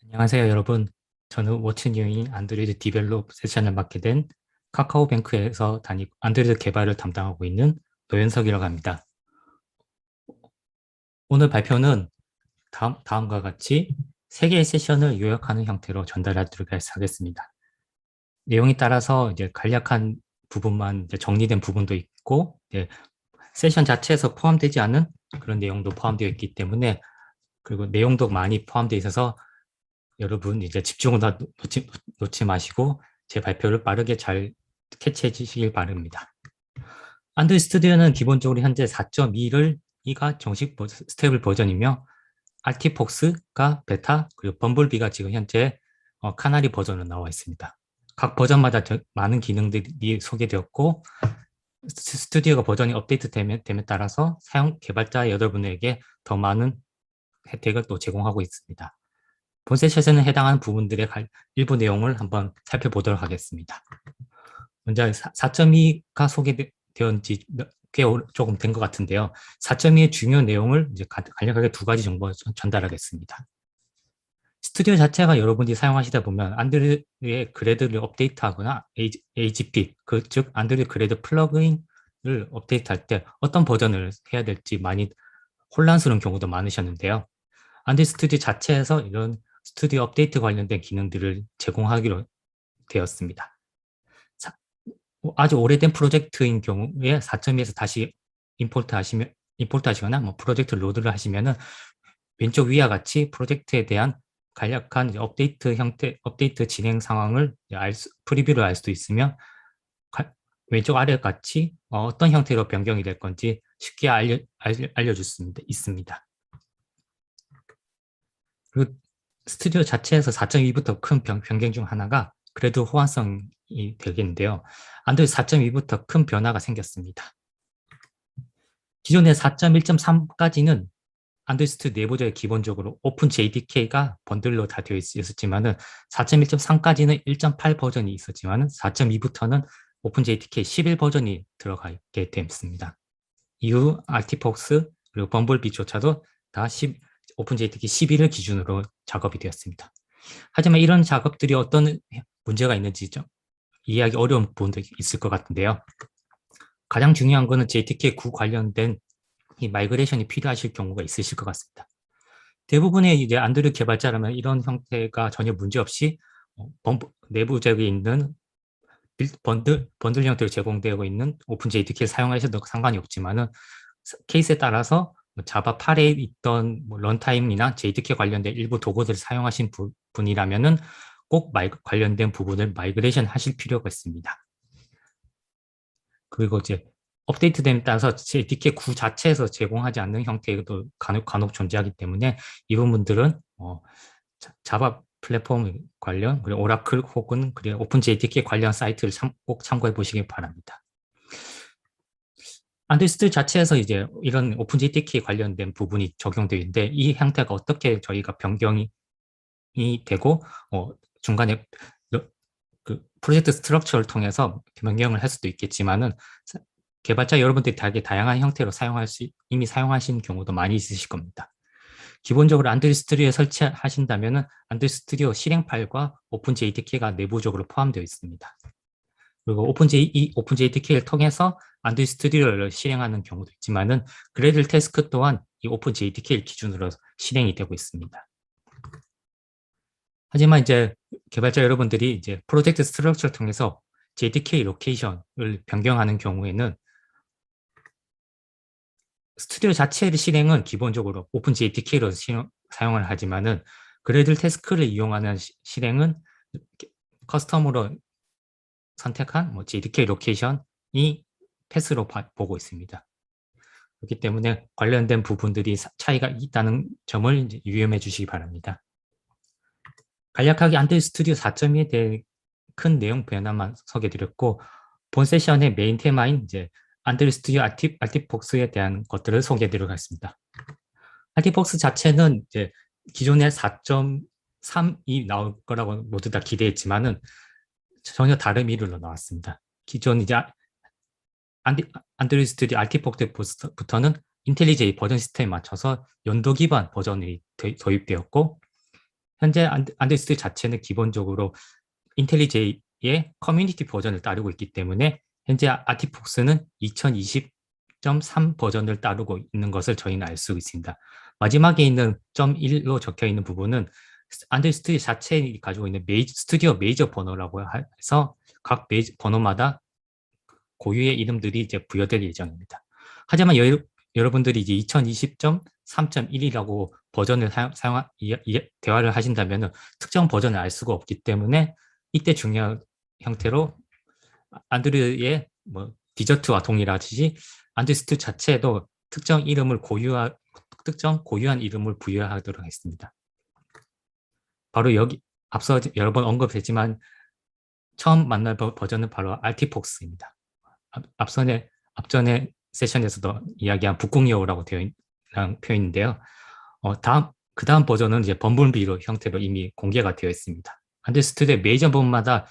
안녕하세요, 여러분. 저는 워치뉴인 안드로이드 디벨롭 세션을 맡게 된 카카오뱅크에서 안드로이드 개발을 담당하고 있는 노현석이라고 합니다. 오늘 발표는 다음과 같이 3개의 세션을 요약하는 형태로 전달하도록 하겠습니다. 내용에 따라서 이제 간략한 부분만 이제 정리된 부분도 있고, 세션 자체에서 포함되지 않은 그런 내용도 포함되어 있기 때문에, 그리고 내용도 많이 포함되어 있어서 여러분 이제 집중을 다 놓지 마시고 제 발표를 빠르게 잘 캐치해 주시길 바랍니다. 안드로이드 스튜디오는 기본적으로 현재 4.2가 정식 스테이블 버전이며 알티폭스가 베타, 그리고 범블비가 지금 현재 카나리 버전으로 나와 있습니다. 각 버전마다 많은 기능들이 소개되었고, 스튜디오가 버전이 업데이트됨에 따라서 개발자 여러분에게 더 많은 혜택을 또 제공하고 있습니다. 본 세션에 해당하는 부분들의 일부 내용을 한번 살펴보도록 하겠습니다. 먼저 4.2가 소개되었 지 꽤 조금 된 것 같은데요. 4.2의 중요 내용을 이제 간략하게 2가지 정보 전달하겠습니다. 스튜디오 자체가 여러분이 사용하시다 보면 안드로이드의 그래드를 업데이트하거나 AGP, 즉 안드로이드 그래드 플러그인을 업데이트할 때 어떤 버전을 해야 될지 많이 혼란스러운 경우도 많으셨는데요. 안드로이드 스튜디오 자체에서 이런 스튜디오 업데이트 관련된 기능들을 제공하기로 되었습니다. 아주 오래된 프로젝트인 경우에 4.2에서 다시 임포트 하시거나 프로젝트 로드를 하시면은 왼쪽 위와 같이 프로젝트에 대한 간략한 업데이트 진행 상황을 프리뷰를 알 수도 있으며, 왼쪽 아래 같이 어떤 형태로 변경이 될 건지 쉽게 알려줄 수 있습니다. 그리고 스튜디오 자체에서 4.2부터 큰 변경 중 하나가 그래드 호환성이 되겠는데요. 안드로이드 4.2부터 큰 변화가 생겼습니다. 기존의 4.1.3까지는 안드로이드 스튜디오 내부적에 기본적으로 오픈 JDK가 번들로 다 되어 있었지만은 4.1.3까지는 1.8 버전이 있었지만은 4.2부터는 오픈 JDK 11 버전이 들어가게 됐습니다. 이후 알티폭스 그리고 범블비조차도 다 오픈 JDK 11을 기준으로 작업이 되었습니다. 하지만 이런 작업들이 어떤 문제가 있는지 좀 이해하기 어려운 부분도 있을 것 같은데요. 가장 중요한 것은 JDK 9 관련된 이 마이그레이션이 필요하실 경우가 있으실 것 같습니다. 대부분의 이제 안드로이드 개발자라면 이런 형태가 전혀 문제없이 내부적에 있는 번들 형태로 제공되고 있는 오픈 JDK를 사용하셔도 상관이 없지만은 케이스에 따라서 자바 8에 있던 런타임이나 JDK 관련된 일부 도구들을 사용하신 분이라면은 꼭 관련된 부분을 마이그레이션 하실 필요가 있습니다. 그리고 이제 업데이트됨에 따라서 JDK 9 자체에서 제공하지 않는 형태도 간혹 존재하기 때문에 이 부분들은 자바 플랫폼 관련, 그리고 오라클 혹은 그리고 오픈 JDK 관련 사이트를 꼭 참고해 보시기 바랍니다. 안드로이드 자체에서 이제 이런 오픈 JDK 관련된 부분이 적용되어 있는데 이 형태가 어떻게 저희가 변경이 되고 중간에 그 프로젝트 스트럭처를 통해서 변경을 할 수도 있겠지만은 개발자 여러분들이 되게 다양한 형태로 이미 사용하신 경우도 많이 있으실 겁니다. 기본적으로 안드로이드 스튜디오에 설치하신다면 안드로이드 스튜디오 실행 파일과 오픈 JDK가 내부적으로 포함되어 있습니다. 그리고 오픈 JDK를 통해서 안드로이드 스튜디오를 실행하는 경우도 있지만은 그래들 태스크 또한 이 오픈 JDK를 기준으로 실행이 되고 있습니다. 하지만 이제 개발자 여러분들이 이제 프로젝트 스트럭처를 통해서 JDK 로케이션을 변경하는 경우에는 스튜디오 자체의 실행은 기본적으로 오픈 JDK로 사용을 하지만은 그래들 태스크를 이용하는 실행은 커스텀으로 선택한 JDK 로케이션이 패스로 보고 있습니다. 그렇기 때문에 관련된 부분들이 차이가 있다는 점을 유념해 주시기 바랍니다. 간략하게 안드로이드 스튜디오 4.2에 대해 큰 내용 변화만 소개드렸고, 본 세션의 메인 테마인 이제 안드로이드 스튜디오 알티폭스에 대한 것들을 소개해드리도록 하겠습니다. 알티폭스 자체는 이제 기존의 4.3이 나올 거라고 모두 다 기대했지만은 전혀 다른 이름으로 나왔습니다. 기존 이제 안드로이드 스튜디오 RT폭부터는 인텔리제이 버전 시스템에 맞춰서 연도 기반 버전이 도입되었고, 현재 안드로이드 스튜디오 자체는 기본적으로 인텔리제이의 커뮤니티 버전을 따르고 있기 때문에 현재 아티폭스는 2020.3 버전을 따르고 있는 것을 저희는 알 수 있습니다. 마지막에 있는 .1로 적혀 있는 부분은 안드로이드 스튜디오 자체에 가지고 있는 스튜디오 메이저 번호라고 해서 각 번호마다 고유의 이름들이 이제 부여될 예정입니다. 하지만 여러분들이 이제 2020.3.1이라고 버전을 대화를 하신다면 특정 버전을 알 수가 없기 때문에 이때 중요한 형태로 안드로이드의 뭐 디저트와 동일하듯이 안드로이드 자체에도 특정 고유한 이름을 부여하도록 했습니다. 바로 여기 앞서 여러 번 언급했지만 처음 만날 버전은 바로 RT폭스입니다. 앞전에 세션에서도 이야기한 북극여우라고 되어 있는 표현인데요. 그 다음 버전은 이제 범블비로 형태로 이미 공개가 되어 있습니다. 안드로이드 스튜디오 메이저 부분마다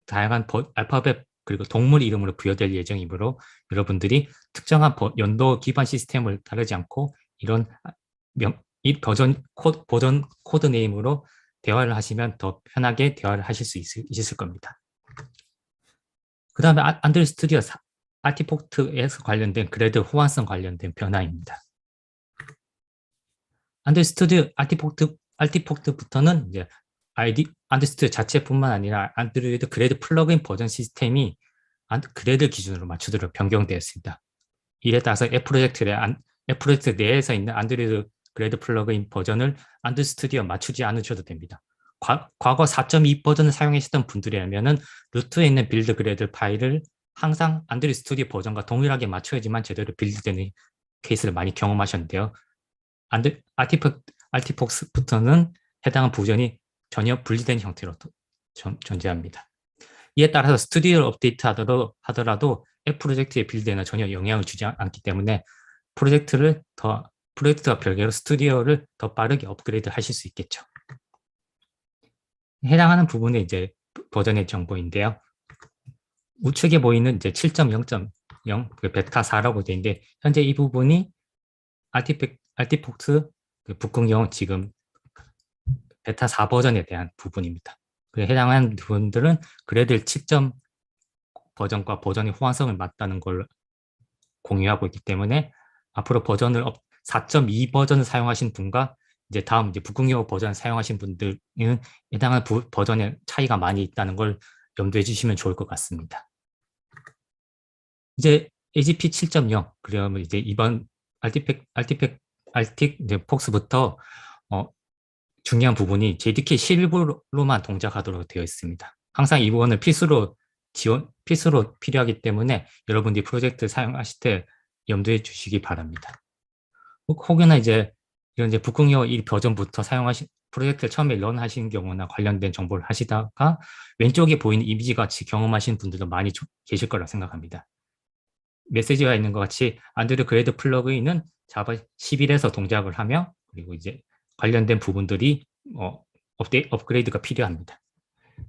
다양한 알파벳 그리고 동물 이름으로 부여될 예정이므로 여러분들이 특정한 연도 기반 시스템을 따르지 않고 이런 이 버전 코드 네임으로 대화를 하시면 더 편하게 대화를 하실 수 있을 겁니다. 그 다음에 안드로이드 스튜디오 아티폭트에서 관련된 그래드 호환성 관련된 변화입니다. 안드로이드 스튜디오 아티폭트부터는 이제 안드로이드 스튜디오 자체뿐만 아니라 안드로이드 그래드 플러그인 버전 시스템이 그래드 기준으로 맞추도록 변경되었습니다. 이에 따라서 앱 프로젝트 내에서 있는 안드로이드 그래드 플러그인 버전을 안드로이드 스튜디오에 맞추지 않으셔도 됩니다. 과거 4.2 버전을 사용하시던 분들이라면 루트에 있는 빌드 그래드 파일을 항상 안드로이드 스튜디오 버전과 동일하게 맞춰야지만 제대로 빌드되는 케이스를 많이 경험하셨는데요. RT폭스부터는 해당 버전이 전혀 분리된 형태로 존재합니다. 이에 따라서 스튜디오를 업데이트 하더라도 앱 프로젝트의 빌드에는 전혀 영향을 주지 않기 때문에 프로젝트와 별개로 스튜디오를 더 빠르게 업그레이드 하실 수 있겠죠. 해당하는 부분은 이제 버전의 정보인데요. 우측에 보이는 이제 7.0.0 베타 4라고 되어 있는데 현재 이 부분이 RT폭스 북극여우 지금 베타 4 버전에 대한 부분입니다. 해당하는 부분들은 그래들 7. 버전과 버전의 호환성을 맞다는 걸 공유하고 있기 때문에 앞으로 4.2 버전을 사용하신 분과 이제 다음 북극여우 버전 사용하신 분들은 해당하는 버전의 차이가 많이 있다는 걸 염두해 주시면 좋을 것 같습니다. 이제 AGP 7.0 그러면 이제 이번 RT폭스부터 중요한 부분이 JDK 11로만 동작하도록 되어 있습니다. 항상 이 부분은 필수로 필요하기 때문에 여러분들이 프로젝트 사용하실 때 염두해 주시기 바랍니다. 혹여나 이런 북극여우 1 버전부터 프로젝트를 처음에 런하시는 경우나 관련된 정보를 하시다가 왼쪽에 보이는 이미지 같이 경험하시는 분들도 많이 계실 거라 생각합니다. 메시지가 있는 것 같이 안드로이드 그래드 플러그인은 자바 11에서 동작을 하며 그리고 이제 관련된 부분들이 업그레이드가 필요합니다.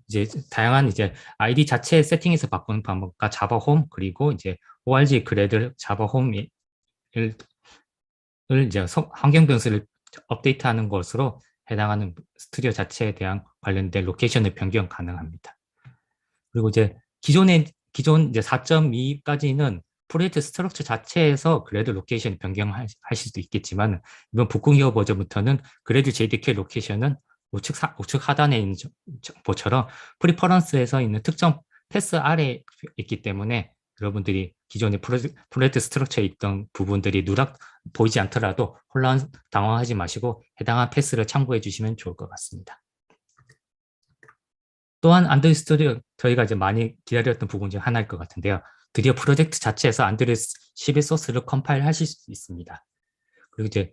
이제 다양한 아이디 자체 세팅에서 바꾸는 방법과 자바 홈 그리고 이제 org 그래드 자바 홈을 이제 환경 변수를 업데이트하는 것으로 해당하는 스튜디오 자체에 대한 관련된 로케이션을 변경 가능합니다. 그리고 이제 기존 4.2까지는 프로젝트 스트럭처 자체에서 그래드 로케이션 변경하실 수도 있겠지만 이번 북극여우 버전부터는 그래드 JDK 로케이션은 우측 하단에 있는 정보처럼 프리퍼런스에서 있는 특정 패스 아래에 있기 때문에 여러분들이 기존의 프로젝트 스트럭처에 있던 부분들이 누락 보이지 않더라도 당황하지 마시고 해당한 패스를 참고해 주시면 좋을 것 같습니다. 또한 안드로이드 스튜디오 저희가 이제 많이 기다렸던 부분 중 하나일 것 같은데요. 드디어 프로젝트 자체에서 안드로이드 11 소스를 컴파일 하실 수 있습니다. 그리고 이제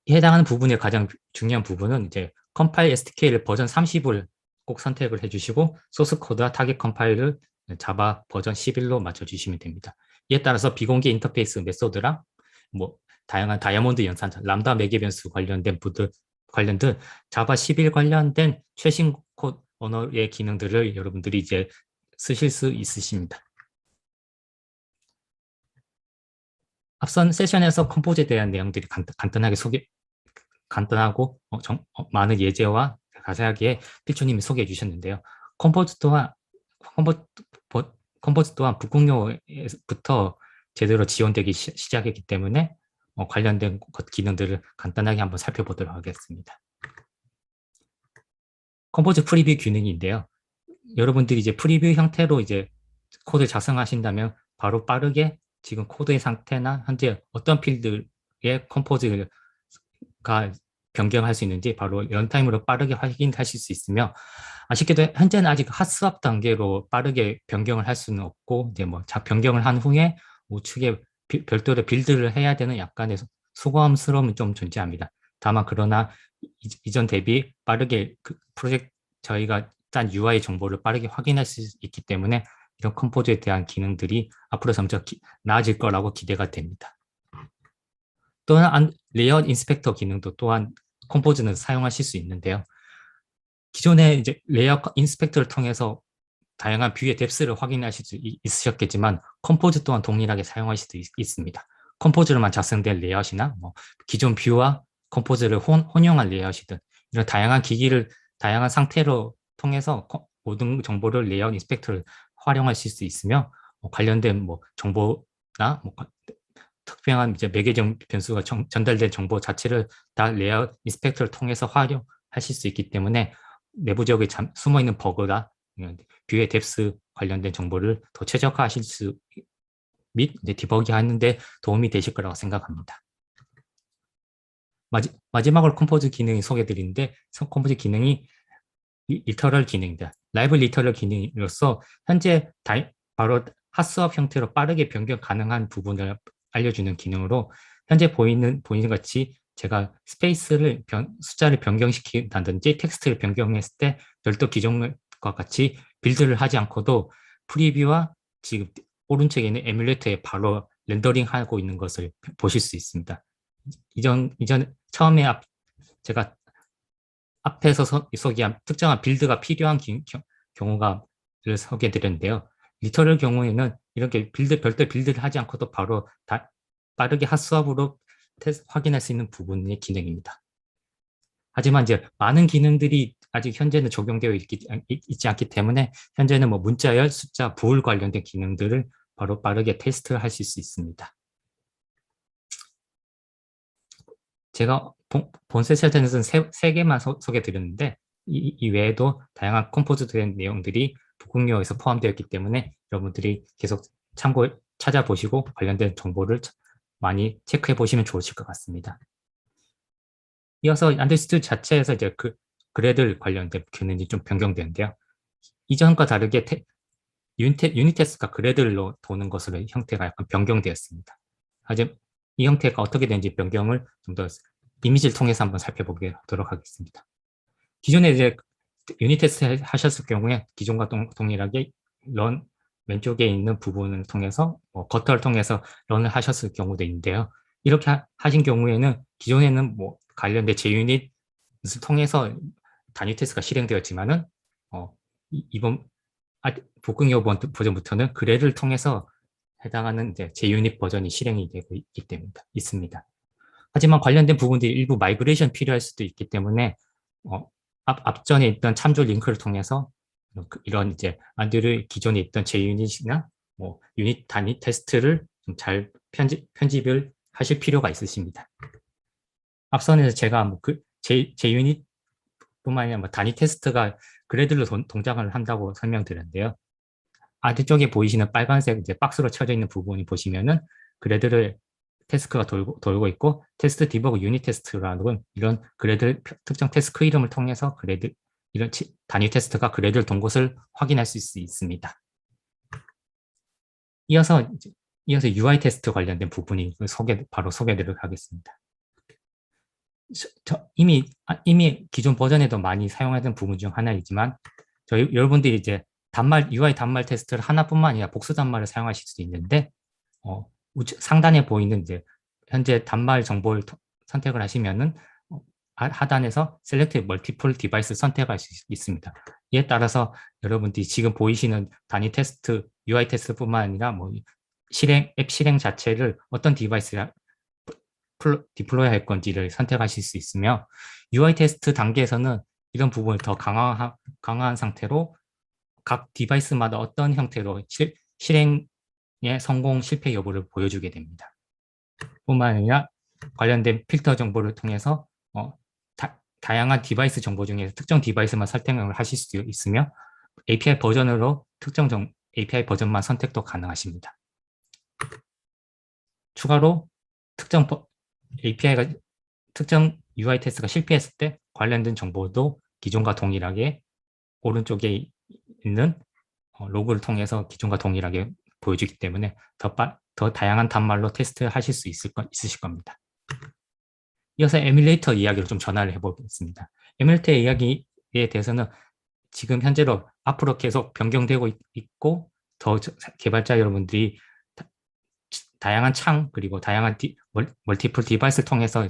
해당하는 부분의 가장 중요한 부분은 이제 컴파일 SDK를 버전 30을 꼭 선택을 해주시고 소스 코드와 타겟 컴파일을 자바 버전 11로 맞춰주시면 됩니다. 이에 따라서 비공개 인터페이스 메소드랑 다양한 다이아몬드 연산, 람다 매개 변수 관련된 자바 11 관련된 최신 코드 언어의 기능들을 여러분들이 이제 쓰실 수 있으십니다. 앞선 세션에서 컴포즈에 대한 내용들이 간단하게 간단하고 많은 예제와 자세하게 필초님이 소개해 주셨는데요. 컴포즈 또한 컴포, 컴포즈 또한 북극용어부터 제대로 지원되기 시작했기 때문에 관련된 기능들을 간단하게 한번 살펴보도록 하겠습니다. 컴포즈 프리뷰 기능인데요. 여러분들이 이제 프리뷰 형태로 이제 코드 작성하신다면 바로 빠르게 지금 코드의 상태나 현재 어떤 필드의 컴포즈가 변경할 수 있는지 바로 런타임으로 빠르게 확인하실 수 있으며, 아쉽게도 현재는 아직 핫스왑 단계로 빠르게 변경을 할 수는 없고, 이제 뭐 변경을 한 후에 우측에 별도로 빌드를 해야 되는 약간의 수고함스러움은 좀 존재합니다. 다만 그러나 이전 대비 빠르게 그 프로젝트 저희가 짠 UI 정보를 빠르게 확인할 수 있기 때문에 이런 컴포즈에 대한 기능들이 앞으로 점점 나아질 거라고 기대가 됩니다. 또한 레이아웃 인스펙터 기능도 또한 컴포즈는 사용하실 수 있는데요. 기존에 이제 레이아웃 인스펙터를 통해서 다양한 뷰의 뎁스를 확인하실 수 있으셨겠지만 컴포즈 또한 동일하게 사용하실 수 있습니다. 컴포즈로만 작성된 레이아웃이나 뭐 기존 뷰와 컴포즈를 혼용한 레이아웃이든 이런 다양한 상태로 통해서 모든 정보를 레이아웃 인스펙터를 활용하실 수 있으며 관련된 뭐 정보나 뭐 특별한 이제 매개 변수가 전달된 정보 자체를 다 레이아웃 인스펙터를 통해서 활용하실 수 있기 때문에 내부적으로 숨어있는 버그나 뷰의 뎁스 관련된 정보를 더 최적화하실 수 및 디버기 하는데 도움이 되실 거라고 생각합니다. 마지막으로 컴포즈 기능이 소개드리는데 컴포즈 기능이 리터럴 기능입니다. 라이브 리터럴 기능으로서 현재 바로 핫스왑 형태로 빠르게 변경 가능한 부분을 알려주는 기능으로 현재 보이는 같이 제가 숫자를 변경시킨다든지 텍스트를 변경했을 때 별도 기존과 같이 빌드를 하지 않고도 프리뷰와 지금 오른쪽에 있는 에뮬레이터에 바로 렌더링하고 있는 것을 보실 수 있습니다. 처음에 제가 앞에서 소개한 특정한 빌드가 필요한 경우를 소개해드렸는데요. 리터럴 경우에는 이렇게 별도 빌드를 하지 않고도 바로 빠르게 핫스왑으로 확인할 수 있는 부분의 기능입니다. 하지만 이제 많은 기능들이 아직 현재는 적용되어 있지 않기 때문에 현재는 뭐 문자열, 숫자, 부울 관련된 기능들을 바로 빠르게 테스트를 하실 수 있습니다. 제가 본 세션에서는 세 개만 소개드렸는데 이 외에도 다양한 컴포즈된 내용들이 북극여에서 포함되어 있기 때문에 여러분들이 계속 찾아보시고 관련된 정보를 많이 체크해 보시면 좋으실 것 같습니다. 이어서 안드로이드 자체에서 이제 그래들 관련된 기능이 좀 변경되는데요. 이전과 다르게 유닛 테스트가 그래들로 도는 것으로 형태가 약간 변경되었습니다. 하지만 이 형태가 어떻게 되는지 변경을 좀 더 이미지를 통해서 한번 살펴보도록 하겠습니다. 기존에 이제 유닛 테스트 하셨을 경우에 기존과 동일하게 런 왼쪽에 있는 부분을 통해서 거터를 통해서 런을 하셨을 경우도 있는데요. 이렇게 하신 경우에는 기존에는 뭐 관련된 JUnit을 통해서 단위 테스트가 실행되었지만은 이번 북극여 버전부터는 그래를 통해서 해당하는 이제 JUnit 버전이 실행이 되고 있기 때문에 있습니다. 하지만 관련된 부분들이 일부 마이그레이션 필요할 수도 있기 때문에 앞전에 있던 참조 링크를 통해서 이런 이제 안드로이드 기존에 있던 JUnit이나 뭐 유닛 단위 테스트를 좀 잘 편집을 하실 필요가 있으십니다. 앞선에서 제가 뭐 JUnit 뿐만 아니라 뭐 단위 테스트가 그래들로 동작을 한다고 설명드렸는데요. 아래쪽에 보이시는 빨간색 이제 박스로 쳐져 있는 부분이 보시면은 그래드를 태스크가 돌고 있고 테스트 디버그 유닛 테스트라는 이런 그래드 특정 태스크 이름을 통해서 이런 단위 테스트가 그래드를 돈 것을 확인할 수 있습니다. 이어서 UI 테스트 관련된 부분이 바로 소개드리도록 하겠습니다. 이미 기존 버전에도 많이 사용하던 부분 중 하나이지만 여러분들이 이제 UI 단말 테스트를 하나뿐만 아니라 복수 단말을 사용하실 수도 있는데 상단에 보이는 이제 현재 단말 정보를 선택을 하시면은 하단에서 Select Multiple Device 선택할 수 있습니다. 이에 따라서 여러분들이 지금 보이시는 단위 테스트, UI 테스트뿐만 아니라 뭐 앱 실행 자체를 어떤 디바이스에 디플로이 할 건지를 선택하실 수 있으며 UI 테스트 단계에서는 이런 부분을 더 강화한 상태로 각 디바이스마다 어떤 형태로 실행의 성공 실패 여부를 보여주게 됩니다. 뿐만 아니라 관련된 필터 정보를 통해서 다양한 디바이스 정보 중에서 특정 디바이스만 선택을 하실 수 있으며 API 버전으로 특정 API 버전만 선택도 가능하십니다. 추가로 특정 API가 특정 UI 테스트가 실패했을 때 관련된 정보도 기존과 동일하게 오른쪽에 있는 로그를 통해서 기존과 동일하게 보여주기 때문에 더 다양한 단말로 테스트하실 수 있으실 겁니다. 이어서 에뮬레이터 이야기를 좀 전화를 해보겠습니다. 에뮬레이터 이야기에 대해서는 지금 현재로 앞으로 계속 변경되고 있고 더 개발자 여러분들이 다양한 창 그리고 다양한 멀티플 디바이스를 통해서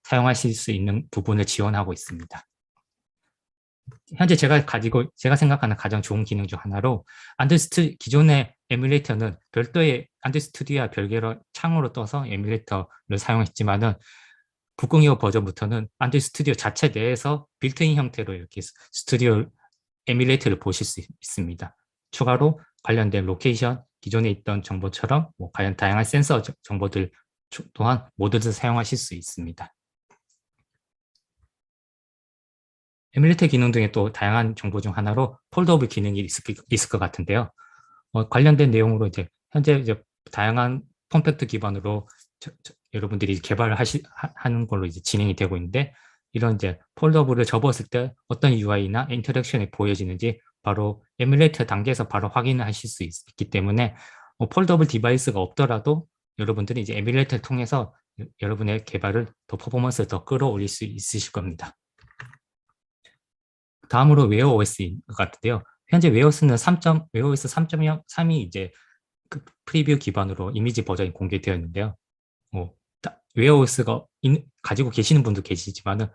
사용하실 수 있는 부분을 지원하고 있습니다. 현재 제가 생각하는 가장 좋은 기능 중 하나로 기존의 에뮬레이터는 별도의 안드로이드 스튜디오와 별개로 창으로 떠서 에뮬레이터를 사용했지만은 902 버전부터는 안드로이드 스튜디오 자체 내에서 빌트인 형태로 이렇게 스튜디오 에뮬레이터를 보실 수 있습니다. 추가로 관련된 로케이션, 기존에 있던 정보처럼 과연 다양한 센서 정보들 또한 모두를 사용하실 수 있습니다. 에뮬레이터 기능 중에 또 다양한 정보 중 하나로 폴더오브 기능이 있을 것 같은데요. 관련된 내용으로 현재 다양한 폼팩트 기반으로 여러분들이 개발을 하는 걸로 진행이 되고 있는데 이런 폴더오브를 접었을 때 어떤 UI나 인터랙션이 보여지는지 바로 에뮬레이터 단계에서 바로 확인을 하실 수 있기 때문에 폴더블 디바이스가 없더라도 여러분들이 에뮬레이터를 통해서 여러분의 개발을 더 퍼포먼스를 더 끌어올릴 수 있으실 겁니다. 다음으로 웨어 OS인 것 같은데요. 현재 웨어OS 3.3이 그 프리뷰 기반으로 이미지 버전이 공개되었는데요. 웨어OS가 가지고 계시는 분도 계시지만은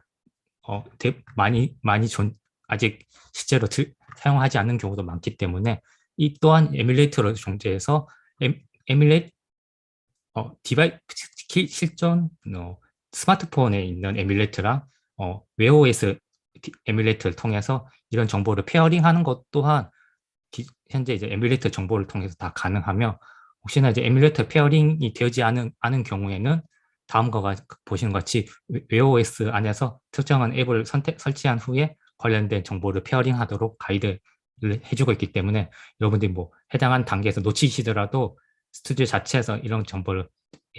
아직 실제로 사용하지 않는 경우도 많기 때문에 이 또한 에뮬레이터로 존재해서 실존 스마트폰에 있는 에뮬레이터랑 웨어OS 에뮬레이터를 통해서 이런 정보를 페어링하는 것 또한 현재 에뮬레이터 정보를 통해서 다 가능하며 혹시나 에뮬레이터 페어링이 되지 않은 경우에는 다음과 보시는 것 같이 웨어OS 안에서 특정한 앱을 설치한 후에 관련된 정보를 페어링하도록 가이드를 해주고 있기 때문에 여러분들이 해당한 단계에서 놓치시더라도 스튜디오 자체에서 이런 정보를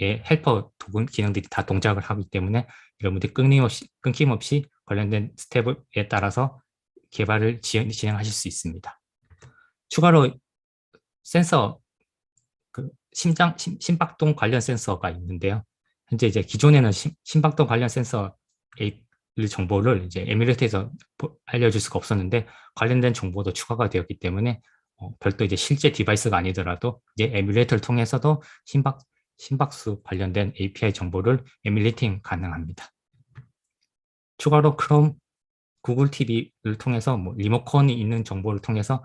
헬퍼 도구 기능들이 다 동작을 하기 때문에 여러분들이 끊김없이 관련된 스텝에 따라서 개발을 진행하실 수 있습니다. 추가로 센서, 심박동 관련 센서가 있는데요. 현재 기존에는 심박동 관련 센서 정보를 에뮬레이터에서 알려줄 수가 없었는데 관련된 정보도 추가가 되었기 때문에 별도 실제 디바이스가 아니더라도 에뮬레이터를 통해서도 심박수 관련된 API 정보를 에뮬레이팅 가능합니다. 추가로 크롬, 구글 TV를 통해서 리모컨이 있는 정보를 통해서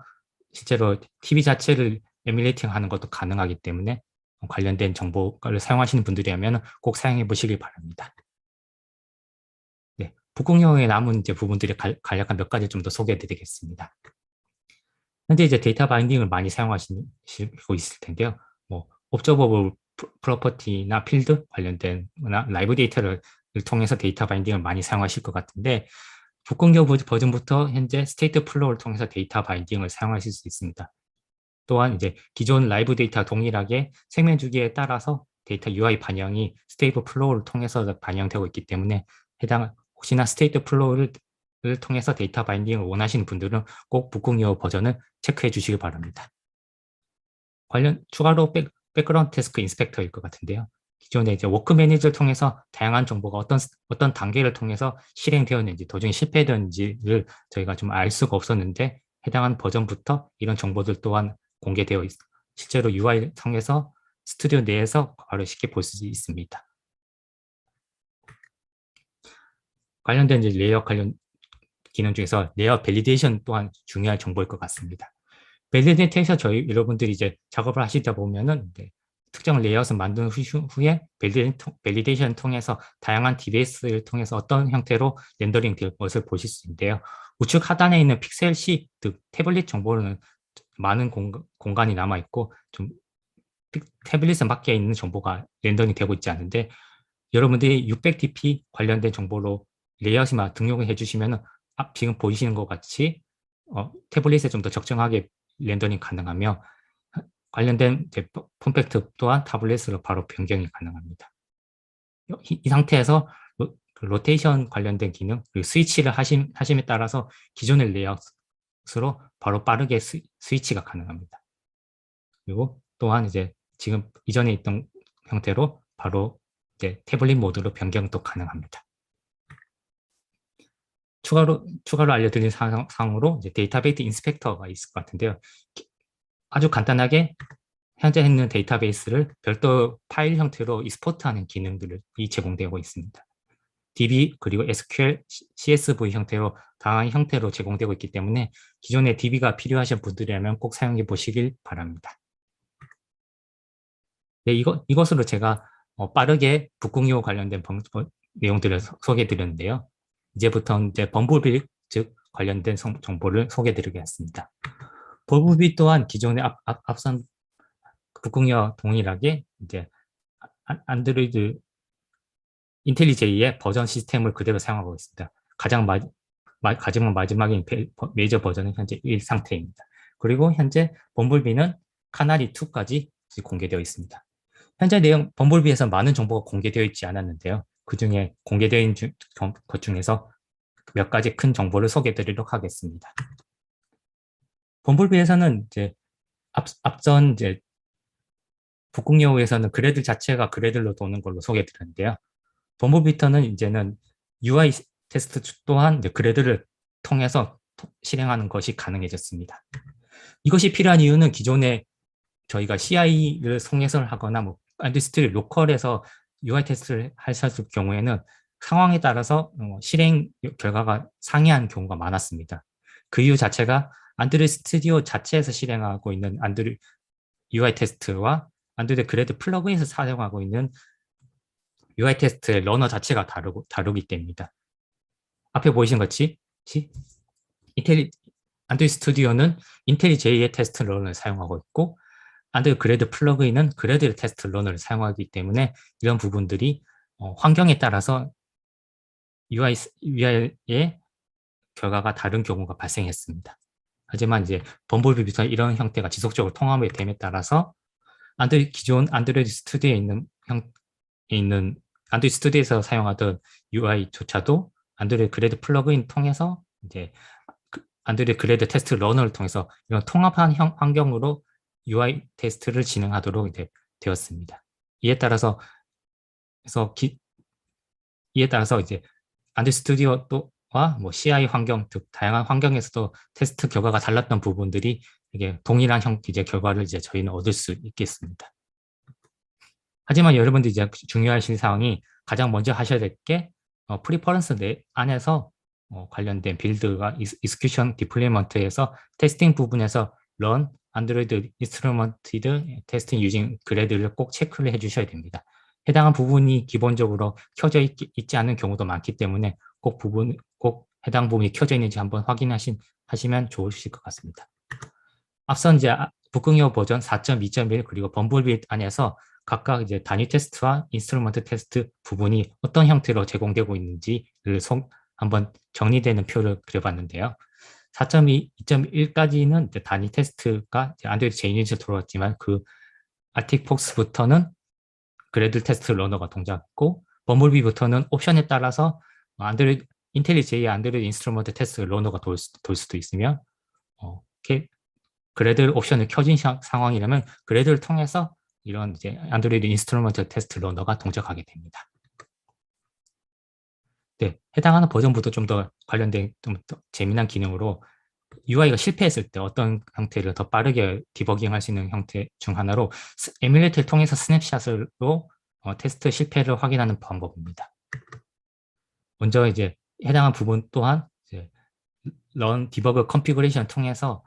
실제로 TV 자체를 에뮬레이팅 하는 것도 가능하기 때문에 관련된 정보를 사용하시는 분들이라면 꼭 사용해 보시길 바랍니다. 네, 북극여에 남은 부분들이 간략한 몇 가지 좀 더 소개해 드리겠습니다. 현재 데이터 바인딩을 많이 사용하시고 있을 텐데요. 옵저버블 프로퍼티나 필드 관련된 라이브 데이터를 통해서 데이터 바인딩을 많이 사용하실 것 같은데 북극여 버전부터 현재 스테이트 플로우를 통해서 데이터 바인딩을 사용하실 수 있습니다. 또한 기존 라이브 데이터와 동일하게 생명 주기에 따라서 데이터 UI 반영이 스테이트 플로우를 통해서 반영되고 있기 때문에 혹시나 스테이트 플로우를 통해서 데이터 바인딩을 원하시는 분들은 꼭 북극여 버전을 체크해 주시기 바랍니다. 추가로 백그라운드 태스크 인스펙터일 것 같은데요. 기존에 워크 매니저를 통해서 다양한 정보가 어떤 단계를 통해서 실행되었는지 도중에 실패되었는지를 저희가 좀 알 수가 없었는데 해당한 버전부터 이런 정보들 또한 공개되어 실제로 UI 통해서 스튜디오 내에서 바로 쉽게 볼 수 있습니다. 관련된 레이어 관련 기능 중에서 레이어 밸리데이션 또한 중요한 정보일 것 같습니다. 밸리데이션 여러분들이 작업을 하시다 보면은 특정 레이아웃을 만든 후에 밸리데이션 통해서 다양한 디베이스를 통해서 어떤 형태로 렌더링 될 것을 보실 수 있는데요. 우측 하단에 있는 픽셀 C 즉 태블릿 정보는 많은 공간이 남아있고 좀 태블릿에 밖에 있는 정보가 렌더링 되고 있지 않은데 여러분들이 600dp 관련된 정보로 레이아웃만 등록을 해주시면 지금 보이시는 것 같이 태블릿에 좀 더 적정하게 렌더링 가능하며 관련된 폼팩트 또한 타블렛으로 바로 변경이 가능합니다. 이 상태에서 로테이션 관련된 기능, 그리고 스위치를 하심에 따라서 기존의 레이아웃으로 바로 빠르게 스위치가 가능합니다. 그리고 또한 이제 지금 이전에 있던 형태로 바로 이제 태블릿 모드로 변경도 가능합니다. 추가로 알려드린 사항으로 이제 데이터베이스 인스펙터가 있을 것 같은데요. 아주 간단하게 현재 있는 데이터베이스를 별도 파일 형태로 익스포트하는 기능들이 제공되고 있습니다. DB 그리고 SQL, CSV 형태로 다양한 형태로 제공되고 있기 때문에 기존에 DB가 필요하신 분들이라면 꼭 사용해 보시길 바랍니다. 네, 이것으로 제가 빠르게 북궁이호 관련된 내용들을 소개해 드렸는데요. 이제부터 이제 범블비 즉 관련된 정보를 소개해 드리겠습니다. 범블비 또한 기존의 앞선 북궁이와 동일하게 이제 안드로이드 인텔리제이의 버전 시스템을 그대로 사용하고 있습니다. 가장 마지막인 메이저 버전은 현재 1 상태입니다. 그리고 현재 범블비는 카나리 2까지 공개되어 있습니다. 현재 내용 범블비에서 많은 정보가 공개되어 있지 않았는데요. 그 중에 공개되어 있는 것 중에서 몇 가지 큰 정보를 소개해 드리도록 하겠습니다. 범블비에서는 이제 앞선 이제 북극여우에서는 그래들 자체가 그래들로 도는 걸로 소개해 드렸는데요. 범블비터는 이제는 UI 테스트 또한 그래들을 통해서 실행하는 것이 가능해졌습니다. 이것이 필요한 이유는 기존에 저희가 CI를 송해설 하거나 뭐 안드스트리 로컬에서 UI 테스트를 하셨을 경우에는 상황에 따라서 실행 결과가 상이한 경우가 많았습니다. 그 이유 자체가 안드로이드 스튜디오 자체에서 실행하고 있는 안드로이드 UI 테스트와 안드로이드 그래드 플러그인에서 사용하고 있는 UI 테스트의 러너 자체가 다르기 때문입니다. 앞에 보이신 것이 안드로이드 스튜디오는 인텔리제이의 테스트 러너를 사용하고 있고 안드로이드 그래드 플러그인은 그래드 테스트 러너를 사용하기 때문에 이런 부분들이 환경에 따라서 UI의 결과가 다른 경우가 발생했습니다. 하지만 이제 범블비부터 이런 형태가 지속적으로 통합이 됨에 따라서 기존 안드로이드 스튜디오에 있는 안드로이드 스튜디오에서 사용하던 UI조차도 안드로이드 그래드 플러그인 통해서 이제 안드로이드 그래드 테스트 러너를 통해서 이런 통합한 환경으로 UI 테스트를 진행하도록 이제 되었습니다. 이에 따라서 이제 안드로이드 스튜디오와 뭐 CI 환경 등 다양한 환경에서도 테스트 결과가 달랐던 부분들이 이게 동일한 이제 결과를 이제 저희는 얻을 수 있겠습니다. 하지만 여러분들 이제 중요하신 사항이 가장 먼저 하셔야 될 게 프리퍼런스 안에서 관련된 빌드와 익스큐션 디플레이먼트에서 테스팅 부분에서 run 안드로이드 인스트루먼티드 테스팅 유징 그래드를 꼭 체크를 해주셔야 됩니다. 해당한 부분이 기본적으로 켜져 있지 않은 경우도 많기 때문에 꼭 해당 부분이 켜져 있는지 한번 확인하시면 좋으실 것 같습니다. 앞선 이제 북극여 버전 4.2.1 그리고 범블비 안에서 각각 이제 단위 테스트와 인스트루먼트 테스트 부분이 어떤 형태로 제공되고 있는지를 한번 정리되는 표를 그려봤는데요. 4.2, 2.1까지는 단위 테스트가 안드로이드 제이니즈로 들어왔지만 그 아틱폭스부터는 그래들 테스트 러너가 동작했고 범블비부터는 옵션에 따라서 안드로이드 인텔리제이 안드로이드 인스트루먼트 테스트 러너가 돌 수도 있으며 그래들 옵션을 켜진 상황이라면 그래들을 통해서 이런 이제 안드로이드 인스트루먼트 테스트 러너가 동작하게 됩니다. 네, 해당하는 버전부터 좀 더 관련된 좀 더 재미난 기능으로 UI가 실패했을 때 어떤 형태를 더 빠르게 디버깅할 수 있는 형태 중 하나로 에뮬레이터를 통해서 스냅샷으로 테스트 실패를 확인하는 방법입니다. 먼저 이제 해당한 부분 또한 이제 run 디버그 컨피그레이션을 통해서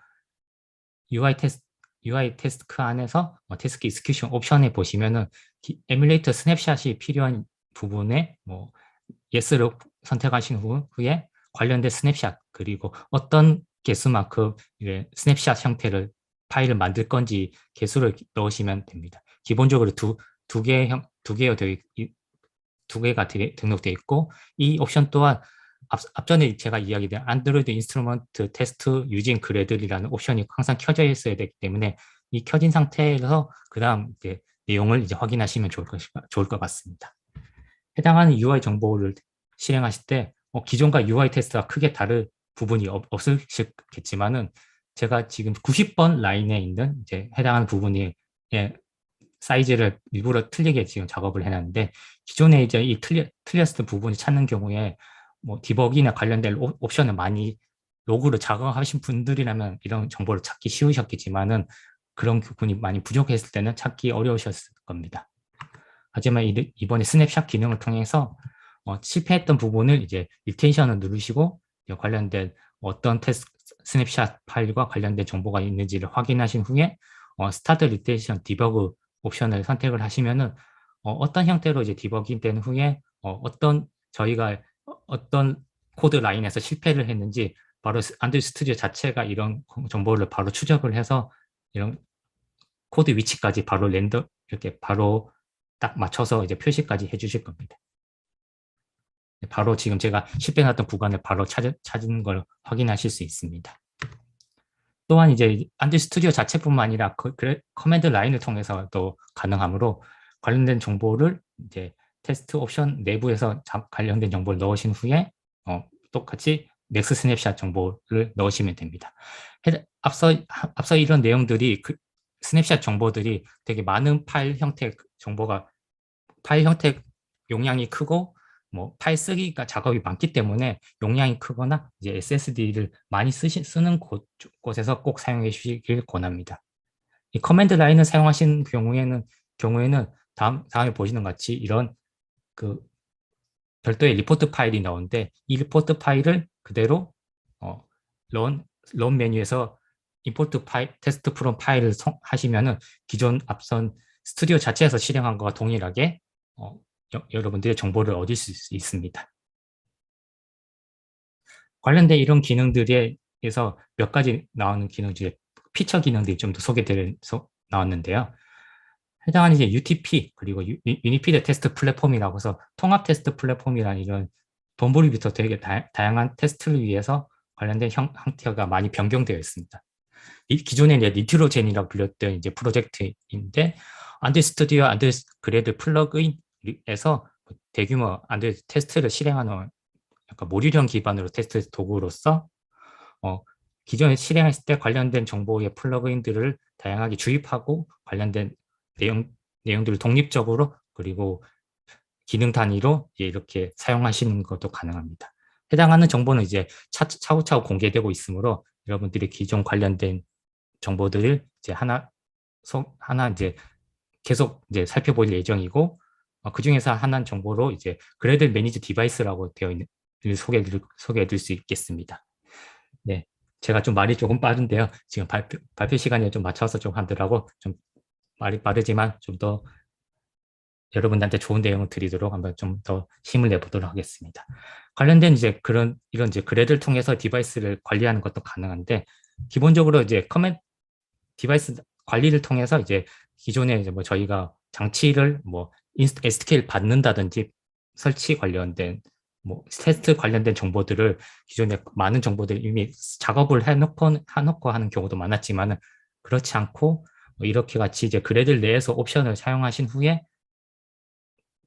UI 테스트 UI 태스크 안에서 태스크 익스큐션 옵션에 보시면은 에뮬레이터 스냅샷이 필요한 부분에 yes를 선택하신 후에 관련된 스냅샷 그리고 어떤 개수만큼 스냅샷 형태를 파일을 만들 건지 개수를 넣으시면 됩니다. 기본적으로 두 개가 등록되어 있고 이 옵션 또한 앞전에 제가 이야기된 안드로이드 인스트루먼트 테스트 유징 그래들이라는 옵션이 항상 켜져 있어야 되기 때문에 이 켜진 상태에서 그 다음 이제 내용을 이제 확인하시면 좋을 것 같습니다. 해당하는 UI 정보를 실행하실 때 기존과 UI 테스트가 크게 다른 부분이 없으시겠지만은 제가 지금 90번 라인에 있는 이제 해당하는 부분이 사이즈를 일부러 틀리게 지금 작업을 해놨는데 기존에 이제 이 틀렸을 부분을 찾는 경우에 디버기나 관련된 옵션을 많이 로그로 작업하신 분들이라면 이런 정보를 찾기 쉬우셨겠지만은 그런 부분이 많이 부족했을 때는 찾기 어려우셨을 겁니다. 하지만 이번에 스냅샷 기능을 통해서 실패했던 부분을 이제 리텐션을 누르시고 관련된 어떤 스냅샷 파일과 관련된 정보가 있는지를 확인하신 후에 스타트 리텐션 디버그 옵션을 선택을 하시면은 어떤 형태로 이제 디버깅 된 후에 저희가 어떤 코드 라인에서 실패를 했는지 바로 안드로이드 스튜디오 자체가 이런 정보를 바로 추적을 해서 이런 코드 위치까지 바로 이렇게 바로 딱 맞춰서 이제 표시까지 해주실 겁니다. 바로 지금 제가 실패했던 구간을 바로 찾은 걸 확인하실 수 있습니다. 또한 이제 안드로이드 스튜디오 자체뿐만 아니라 커맨드 라인을 통해서도 가능하므로 관련된 정보를 이제 테스트 옵션 내부에서 관련된 정보를 넣으신 후에 똑같이 넥스 스냅샷 정보를 넣으시면 됩니다. 앞서 이런 내용들이 스냅샷 정보들이 되게 많은 파일 형태 용량이 크고 파일 쓰기가 작업이 많기 때문에 용량이 크거나 이제 SSD를 많이 쓰는 곳에서 꼭 사용해 주시길 권합니다. 이 커맨드 라인을 사용하신 경우에는 다음에 보시는 것 같이 이런 별도의 리포트 파일이 나오는데 이 리포트 파일을 그대로 런 메뉴에서 임포트 파일, 테스트 프롬 파일을 하시면은 기존 앞선 스튜디오 자체에서 실행한 것과 동일하게 여러분들의 정보를 얻을 수 있습니다. 관련된 이런 기능들에서 몇 가지 나오는 기능 중에 피처 기능들이 좀 더 소개되어 나왔는데요. 해당하는 이제 UTP 그리고 유니피드 테스트 플랫폼이라고 해서 통합 테스트 플랫폼이라는 이런 돈벌이부터 되게 다양한 테스트를 위해서 관련된 형태가 많이 변경되어 있습니다. 기존에 이제 니트로젠이라고 불렸던 이제 프로젝트인데 안드로이드 스튜디오 안드로이드 그래드 플러그인에서 대규모 안드로이드 테스트를 실행하는 약간 모듈형 기반으로 테스트 도구로서 기존에 실행했을 때 관련된 정보의 플러그인들을 다양하게 주입하고 관련된 내용들을 독립적으로 그리고 기능 단위로 이렇게 사용하시는 것도 가능합니다. 해당하는 정보는 이제 차후차후 공개되고 있으므로 여러분들이 기존 관련된 정보들을 이제 하나 이제 계속 이제 살펴볼 예정이고 그 중에서 하나 정보로 이제 그래드 매니지 디바이스라고 되어 있는 소개해 드릴 수 있겠습니다. 네. 제가 좀 말이 조금 빠른데요. 지금 발표 시간에 좀 맞춰서 좀 하더라고 좀 말이 빠르지만 좀 더 여러분들한테 좋은 내용을 드리도록 한번 좀 더 힘을 내보도록 하겠습니다. 관련된 이제 이런 이제 그래드를 통해서 디바이스를 관리하는 것도 가능한데 기본적으로 이제 디바이스 관리를 통해서 이제 기존에 이제 저희가 장치를 SDK를 받는다든지 설치 관련된 테스트 관련된 정보들을 기존에 많은 정보들을 이미 작업을 해놓고 하는 경우도 많았지만 그렇지 않고 이렇게 같이 이제 그래들 내에서 옵션을 사용하신 후에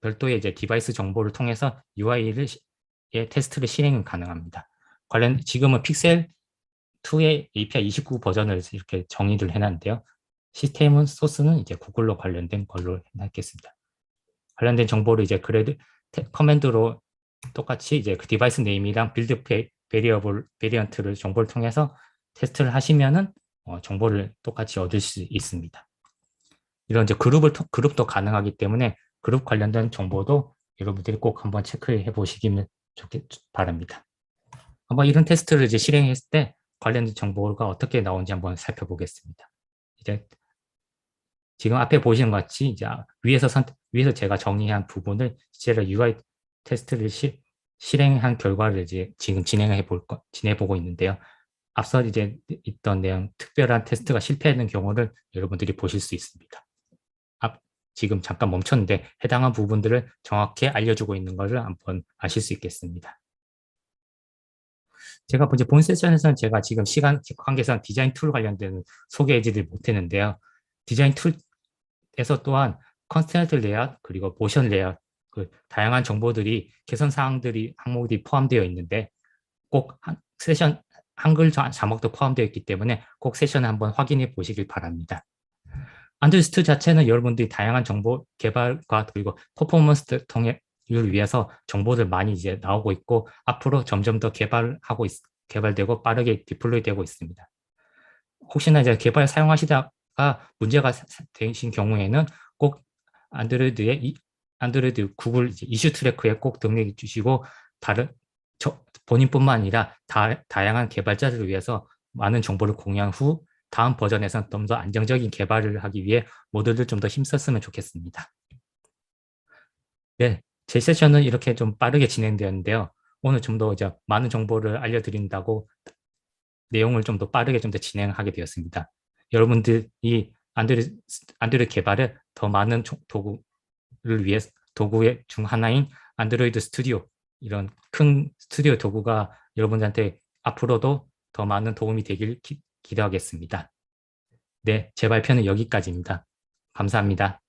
별도의 이제 디바이스 정보를 통해서 UI의 테스트를 실행은 가능합니다. 지금은 픽셀 2의 API 29 버전을 이렇게 정의를 해놨는데요. 시스템은 소스는 이제 구글로 관련된 걸로 해놨겠습니다. 관련된 정보를 이제 커맨드로 똑같이 이제 그 디바이스 네임이랑 빌드 베리언트를 정보를 통해서 테스트를 하시면은 정보를 똑같이 얻을 수 있습니다. 이런 이제 그룹도 가능하기 때문에 그룹 관련된 정보도 여러분들이 꼭 한번 체크해 보시기를 바랍니다. 한번 이런 테스트를 이제 실행했을 때 관련된 정보가 어떻게 나오는지 한번 살펴보겠습니다. 이제 지금 앞에 보시는 것 같이 이제 위에서 제가 정의한 부분을 실제로 UI 테스트를 실행한 결과를 이제 지금 진행해보고 있는데요. 앞서 이제 있던 내용, 특별한 테스트가 실패하는 경우를 여러분들이 보실 수 있습니다. 지금 잠깐 멈췄는데 해당한 부분들을 정확히 알려주고 있는 것을 한번 아실 수 있겠습니다. 제가 이제 본 세션에서는 제가 지금 시간 관계상 디자인 툴 관련된 소개해드리지 못했는데요. 디자인 툴에서 또한 컨스트런트 레이아웃 그리고 모션 레이아웃 그 다양한 정보들이 개선 사항들이 항목들이 포함되어 있는데 꼭 세션 한글 자막도 포함되어 있기 때문에 꼭 세션을 한번 확인해 보시길 바랍니다. 안드루스트 자체는 여러분들이 다양한 정보 개발과 그리고 퍼포먼스 통해를 위해서 정보들 많이 이제 나오고 있고 앞으로 점점 더 개발되고 빠르게 디플로이 되고 있습니다. 혹시나 이제 개발 사용하시다가 문제가 되신 경우에는 꼭 안드로이드 구글 이슈 트래커에 꼭 등록해 주시고 본인뿐만 아니라 다양한 개발자들을 위해서 많은 정보를 공유한 후 다음 버전에서는 좀 더 안정적인 개발을 하기 위해 모두들 좀 더 힘썼으면 좋겠습니다. 네, 제 세션은 이렇게 좀 빠르게 진행되었는데요. 오늘 좀 더 이제 많은 정보를 알려드린다고 내용을 좀 더 빠르게 좀 더 진행하게 되었습니다. 여러분들이 안드로이드 개발에 더 많은 도구를 위해 도구의 중 하나인 안드로이드 스튜디오 이런 큰 스튜디오 도구가 여러분들한테 앞으로도 더 많은 도움이 되길 기대하겠습니다. 네, 제 발표는 여기까지입니다. 감사합니다.